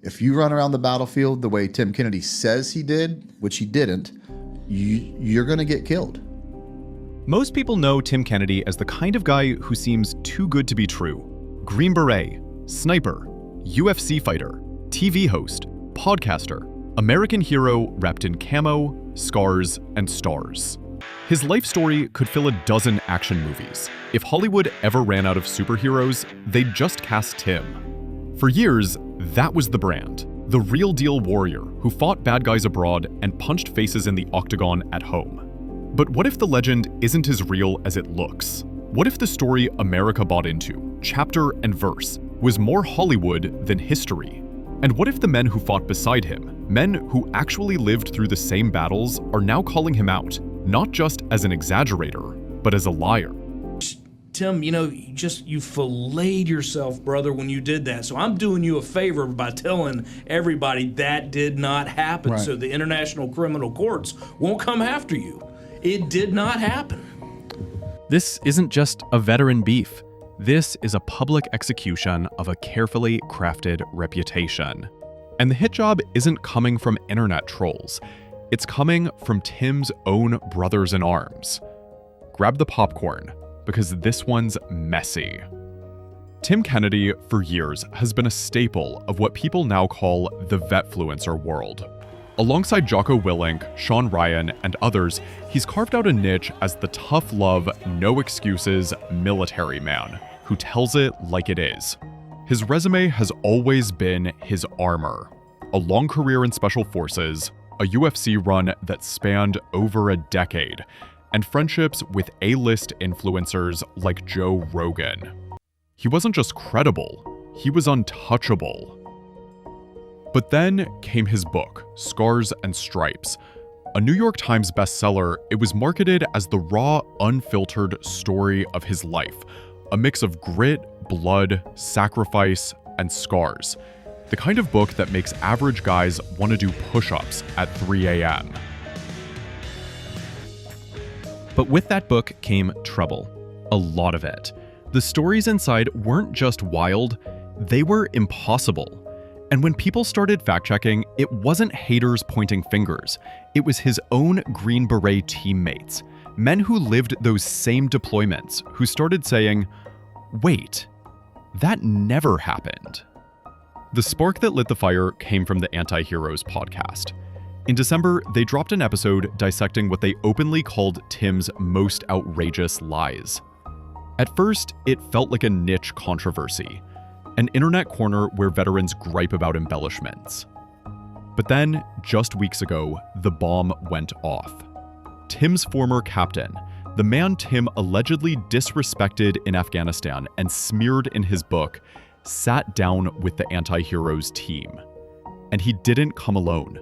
If you run around the battlefield the way Tim Kennedy says he did, which he didn't, you're going to get killed. Most people know Tim Kennedy as the kind of guy who seems too good to be true. Green Beret, sniper, UFC fighter, TV host, podcaster, American hero wrapped in camo, scars, and stars. His life story could fill a dozen action movies. If Hollywood ever ran out of superheroes, they'd just cast Tim. For years, that was the brand. The real deal warrior who fought bad guys abroad and punched faces in the octagon at home. But what if the legend isn't as real as it looks? What if the story America bought into, chapter and verse, was more Hollywood than history? And what if the men who fought beside him, men who actually lived through the same battles, are now calling him out, not just as an exaggerator, but as a liar? Tim, you filleted yourself, brother, when you did that. So I'm doing you a favor by telling everybody that did not happen. Right. So the international criminal courts won't come after you. It did not happen. This isn't just a veteran beef. This is a public execution of a carefully crafted reputation. And the hit job isn't coming from internet trolls. It's coming from Tim's own brothers in arms. Grab the popcorn, because this one's messy. Tim Kennedy, for years, has been a staple of what people now call the vetfluencer world. Alongside Jocko Willink, Sean Ryan, and others, he's carved out a niche as the tough love, no excuses military man who tells it like it is. His resume has always been his armor. A long career in special forces, a UFC run that spanned over a decade, and friendships with A-list influencers like Joe Rogan. He wasn't just credible, he was untouchable. But then came his book, Scars and Stripes. A New York Times bestseller, it was marketed as the raw, unfiltered story of his life, a mix of grit, blood, sacrifice, and scars. The kind of book that makes average guys want to do push-ups at 3 a.m. But with that book came trouble. A lot of it. The stories inside weren't just wild, they were impossible. And when people started fact-checking, it wasn't haters pointing fingers. It was his own Green Beret teammates, men who lived those same deployments, who started saying, wait, that never happened. The spark that lit the fire came from the Anti-Heroes podcast. In December, they dropped an episode dissecting what they openly called Tim's most outrageous lies. At first, it felt like a niche controversy, an internet corner where veterans gripe about embellishments. But then, just weeks ago, the bomb went off. Tim's former captain, the man Tim allegedly disrespected in Afghanistan and smeared in his book, sat down with the Anti-Heroes team. And he didn't come alone.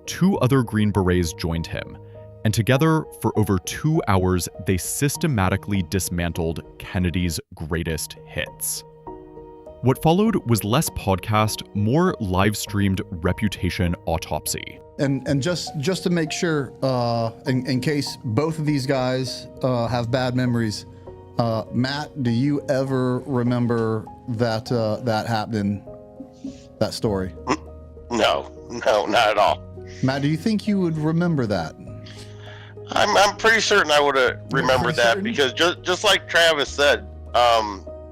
2 other Green Berets joined him, and together, for over 2 hours, they systematically dismantled Kennedy's greatest hits. What followed was less podcast, more live-streamed reputation autopsy. And just to make sure, in case both of these guys have bad memories, Matt, do you ever remember that happening, that story? No, not at all. Matt, do you think you would remember that? I'm pretty certain I would have remembered that because just like Travis said,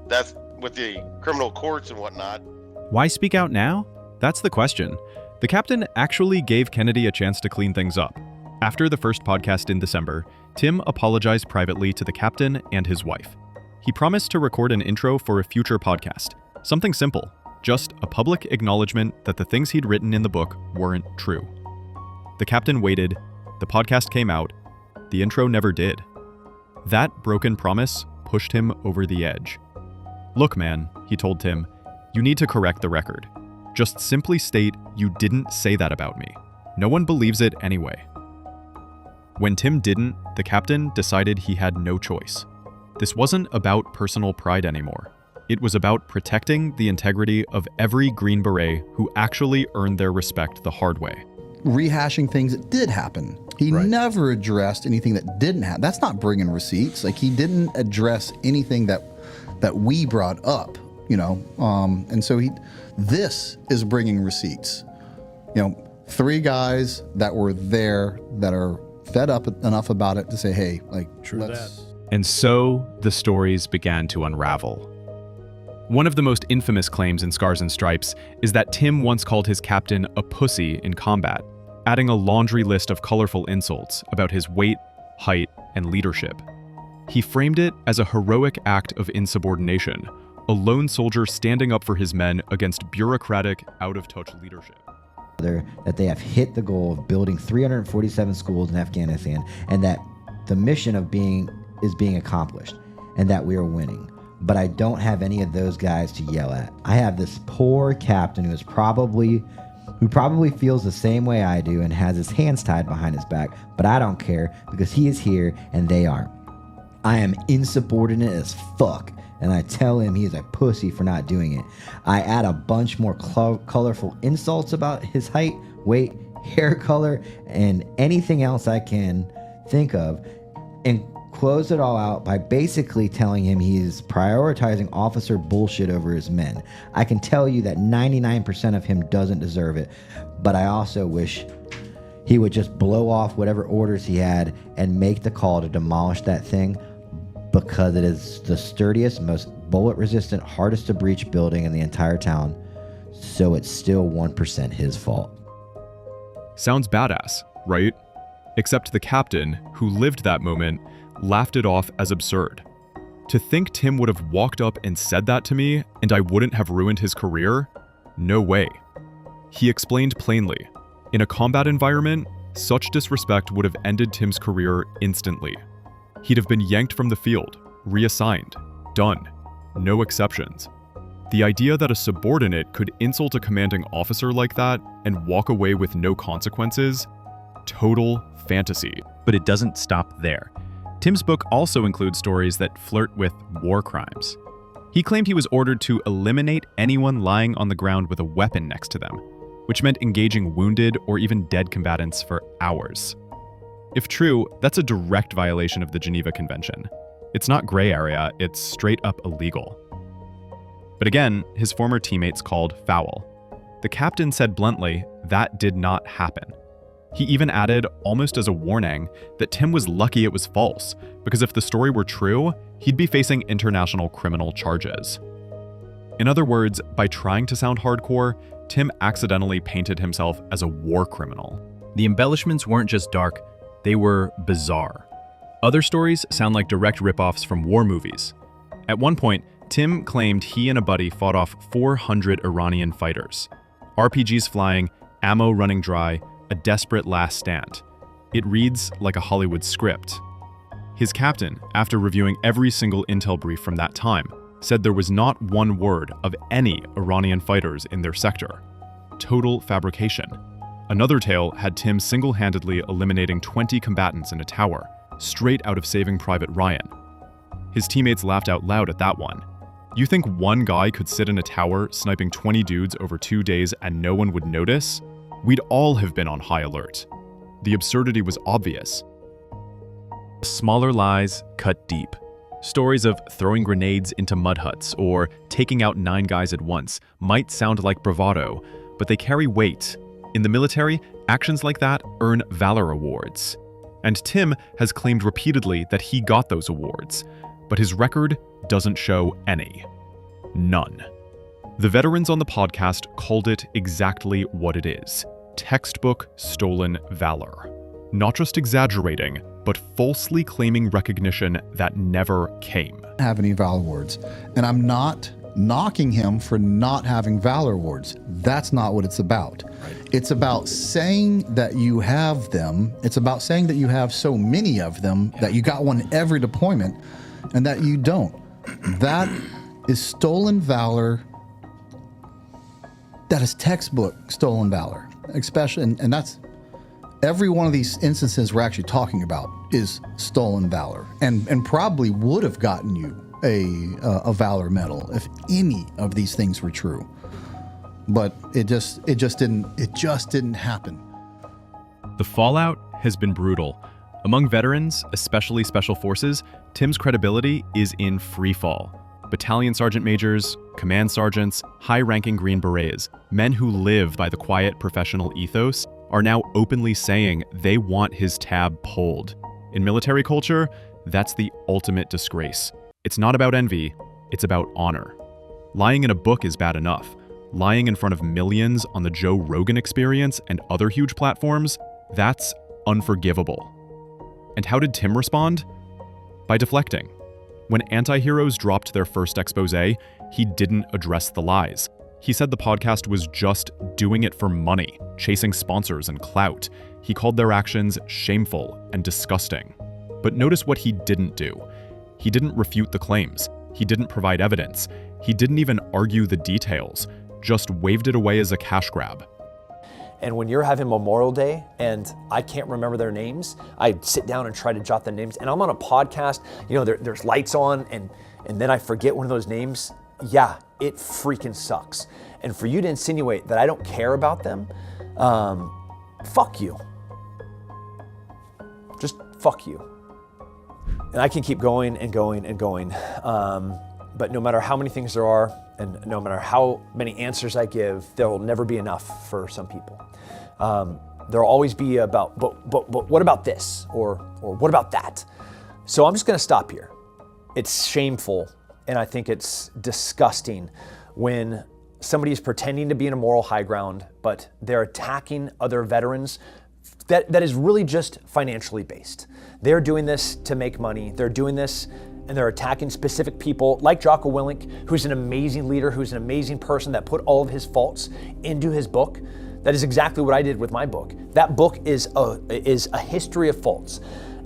that's with the criminal courts and whatnot. Why speak out now? That's the question. The captain actually gave Kennedy a chance to clean things up. After the first podcast in December, Tim apologized privately to the captain and his wife. He promised to record an intro for a future podcast. Something simple, just a public acknowledgement that the things he'd written in the book weren't true. The captain waited, the podcast came out, the intro never did. That broken promise pushed him over the edge. Look, man, he told Tim, you need to correct the record. Just simply state you didn't say that about me. No one believes it anyway. When Tim didn't, the captain decided he had no choice. This wasn't about personal pride anymore. It was about protecting the integrity of every Green Beret who actually earned their respect the hard way. Rehashing things that did happen. He never addressed anything that didn't happen. That's not bringing receipts. Like, he didn't address anything that we brought up. And so this is bringing receipts. 3 guys that were there that are fed up enough about it to say, hey, like, let's. And so the stories began to unravel. One of the most infamous claims in Scars and Stripes is that Tim once called his captain a pussy in combat, adding a laundry list of colorful insults about his weight, height, and leadership. He framed it as a heroic act of insubordination, a lone soldier standing up for his men against bureaucratic, out-of-touch leadership. That they have hit the goal of building 347 schools in Afghanistan, and that the mission is being accomplished, and that we are winning. But I don't have any of those guys to yell at. I have this poor captain who probably feels the same way I do and has his hands tied behind his back, but I don't care because he is here and they aren't. I am insubordinate as fuck, and I tell him he is a pussy for not doing it. I add a bunch more colorful insults about his height, weight, hair color, and anything else I can think of, and close it all out by basically telling him he's prioritizing officer bullshit over his men. I can tell you that 99% of him doesn't deserve it, but I also wish he would just blow off whatever orders he had and make the call to demolish that thing, because it is the sturdiest, most bullet-resistant, hardest to breach building in the entire town, so it's still 1% his fault. Sounds badass, right? Except the captain, who lived that moment, laughed it off as absurd. To think Tim would have walked up and said that to me and I wouldn't have ruined his career? No way. He explained plainly, in a combat environment, such disrespect would have ended Tim's career instantly. He'd have been yanked from the field, reassigned, done, no exceptions. The idea that a subordinate could insult a commanding officer like that and walk away with no consequences? Total fantasy. But it doesn't stop there. Tim's book also includes stories that flirt with war crimes. He claimed he was ordered to eliminate anyone lying on the ground with a weapon next to them, which meant engaging wounded or even dead combatants for hours. If true, that's a direct violation of the Geneva Convention. It's not gray area, it's straight up illegal. But again, his former teammates called foul. The captain said bluntly that did not happen. He even added, almost as a warning, that Tim was lucky it was false, because if the story were true, he'd be facing international criminal charges. In other words, by trying to sound hardcore, Tim accidentally painted himself as a war criminal. The embellishments weren't just dark, they were bizarre. Other stories sound like direct ripoffs from war movies. At one point, Tim claimed he and a buddy fought off 400 Iranian fighters. RPGs flying, ammo running dry, a desperate last stand. It reads like a Hollywood script. His captain, after reviewing every single intel brief from that time, said there was not one word of any Iranian fighters in their sector. Total fabrication. Another tale had Tim single-handedly eliminating 20 combatants in a tower, straight out of Saving Private Ryan. His teammates laughed out loud at that one. You think one guy could sit in a tower sniping 20 dudes over 2 days and no one would notice? We'd all have been on high alert. The absurdity was obvious. Smaller lies cut deep. Stories of throwing grenades into mud huts or taking out 9 guys at once might sound like bravado, but they carry weight. In the military, actions like that earn Valor Awards. And Tim has claimed repeatedly that he got those awards, but his record doesn't show any. None. The veterans on the podcast called it exactly what it is: textbook stolen valor. Not just exaggerating, but falsely claiming recognition that never came. Have any Valor Awards, and I'm not knocking him for not having Valor Awards. That's not what it's about. Right. It's about saying that you have them. It's about saying that you have so many of them that you got one every deployment and that you don't. That is stolen valor. That is textbook stolen valor, especially, and that's every one of these instances we're actually talking about is stolen valor, and probably would have gotten you a valor medal if any of these things were true. But it just didn't happen. The fallout has been brutal. Among veterans, especially special forces, Tim's credibility is in free fall. Battalion sergeant majors, command sergeants, high-ranking Green Berets, men who live by the quiet professional ethos, are now openly saying they want his tab pulled. In military culture, that's the ultimate disgrace. It's not about envy, it's about honor. Lying in a book is bad enough. Lying in front of millions on the Joe Rogan Experience and other huge platforms, that's unforgivable. And how did Tim respond? By deflecting. When anti-heroes dropped their first expose, he didn't address the lies. He said the podcast was just doing it for money, chasing sponsors and clout. He called their actions shameful and disgusting. But notice what he didn't do. He didn't refute the claims. He didn't provide evidence. He didn't even argue the details, just waved it away as a cash grab. And when you're having Memorial Day and I can't remember their names, I sit down and try to jot the names. And I'm on a podcast, there's lights on, and then I forget one of those names. Yeah, it freaking sucks. And for you to insinuate that I don't care about them, fuck you. Just fuck you. And I can keep going and going and going. But no matter how many things there are, and no matter how many answers I give, there will never be enough for some people. There'll always be about, but what about this? Or what about that? So I'm just gonna stop here. It's shameful, and I think it's disgusting when somebody is pretending to be in a moral high ground, but they're attacking other veterans that is really just financially based. They're doing this to make money. They're doing this and they're attacking specific people like Jocko Willink, who's an amazing leader, who's an amazing person that put all of his faults into his book. That is exactly what I did with my book. That book is a history of faults.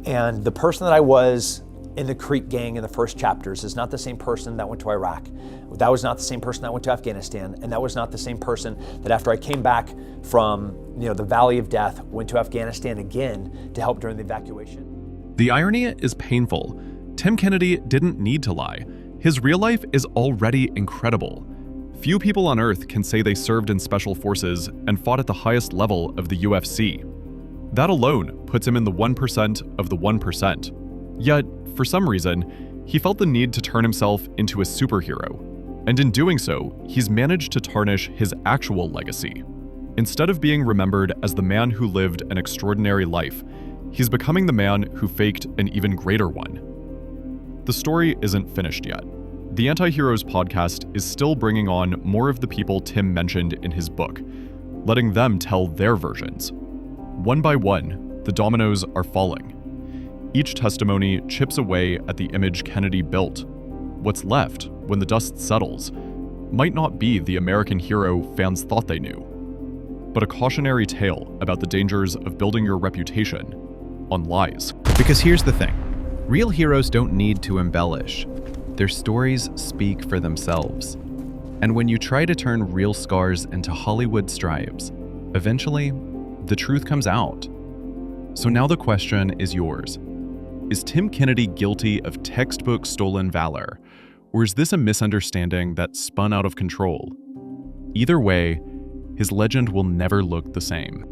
And the person that I was in the Creek Gang in the first chapters is not the same person that went to Iraq. That was not the same person that went to Afghanistan. And that was not the same person that after I came back from the Valley of Death, went to Afghanistan again to help during the evacuation. The irony is painful. Tim Kennedy didn't need to lie. His real life is already incredible. Few people on Earth can say they served in special forces and fought at the highest level of the UFC. That alone puts him in the 1% of the 1%. Yet, for some reason, he felt the need to turn himself into a superhero. And in doing so, he's managed to tarnish his actual legacy. Instead of being remembered as the man who lived an extraordinary life, he's becoming the man who faked an even greater one. The story isn't finished yet. The Anti-Heroes podcast is still bringing on more of the people Tim mentioned in his book, letting them tell their versions. One by one, the dominoes are falling. Each testimony chips away at the image Kennedy built. What's left, when the dust settles, might not be the American hero fans thought they knew, but a cautionary tale about the dangers of building your reputation on lies. Because here's the thing. Real heroes don't need to embellish. Their stories speak for themselves. And when you try to turn real scars into Hollywood stripes, eventually, the truth comes out. So now the question is yours. Is Tim Kennedy guilty of textbook stolen valor, or is this a misunderstanding that spun out of control? Either way, his legend will never look the same.